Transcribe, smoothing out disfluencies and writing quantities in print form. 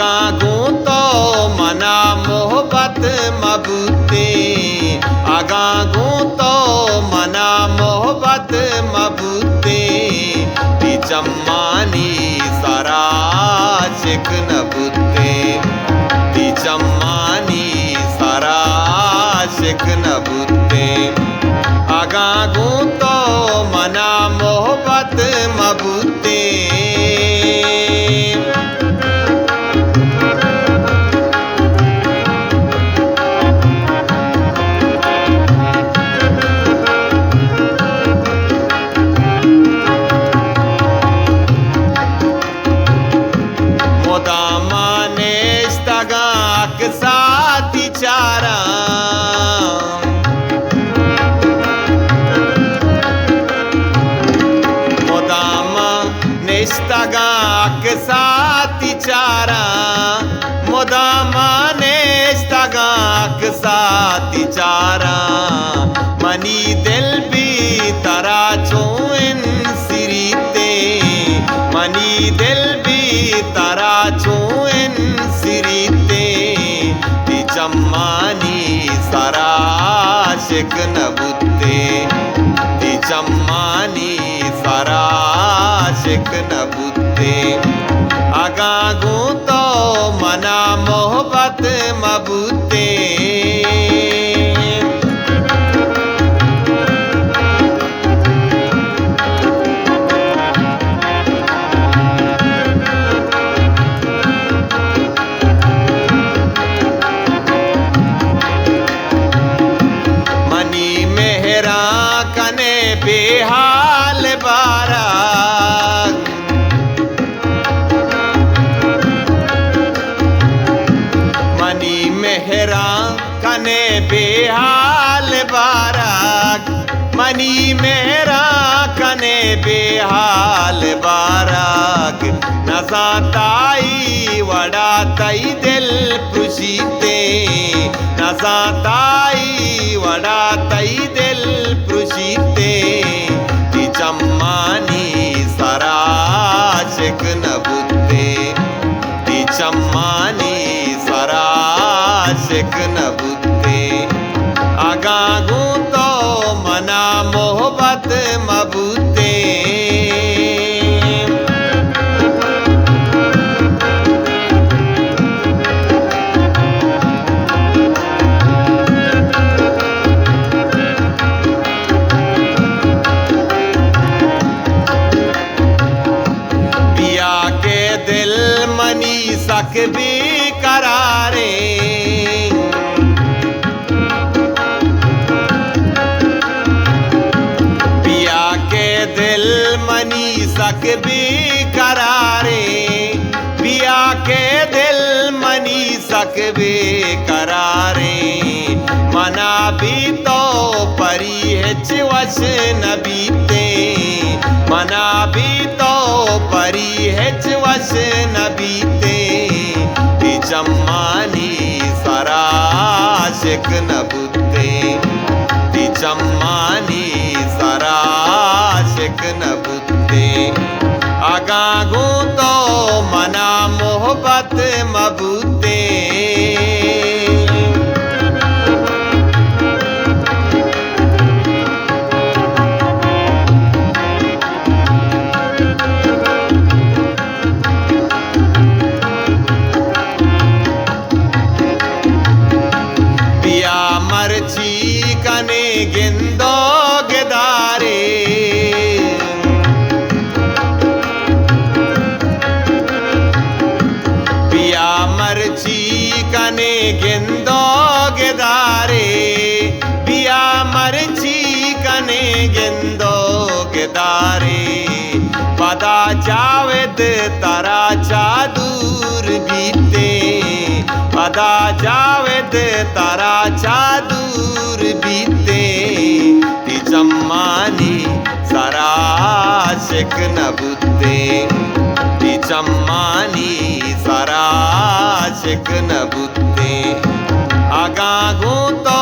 आगागू तो मना मोहब्बत मबूते, आगागू तो मना मोहब्बत मबूते, चम्मानी सारा शिक नबूते, चम्मानी सारा शिक नबूते, आगागू तो मना मोहब्बत मबूते। साथी चारा मोदामा नेस्तगाक साथी चारा, मोदामा नेस्तगाक साथी चारा, मनी दिल भी तारा चोइन सिरीते, मनी दिल भी तारा चोइन सिरीते, चम्मानी सारा शिक नबूते, चम्मानी सारा शिक नबूते, आगागू तो मना मोहब्बत मबूते। बेहाल बारा मनी मेहरा कने बेहाल बाराक, मनी मेहरा कने बेहाल बाराक, नजाताई वड़ा तई दिल पुशीते, नजाताई वड़ा तई दिल पुशीते, चम्मानी सारा शिक नबूते, चम्मानी सारा शिक नबूते, आगागू तो मना मोहब्बत मबूते। सक भी करारे, पिया के दिल मनी सक भी करारे, पिया के दिल मनी सक भी करारे, मना भी तो परी हिच वश न बीते, मना भी तो परी हिच वश न बीते, चम्मानी सारा शिक नबूते, चम्मानी सारा शिक नबूते, आगागू तो मना मोहब्बत मबूते। कने गिंदो गेदारे, पिया मरची कने गिंदो गेदारे, पिया मरची कने गिंदो गेदारे, पदा जावेद तारा चादूर बीते, पदा जावेद तारा चादूर बीते, चम्मानी सारा शिक नबूते, चम्मानी सारा शिक नबूते, आगागू तो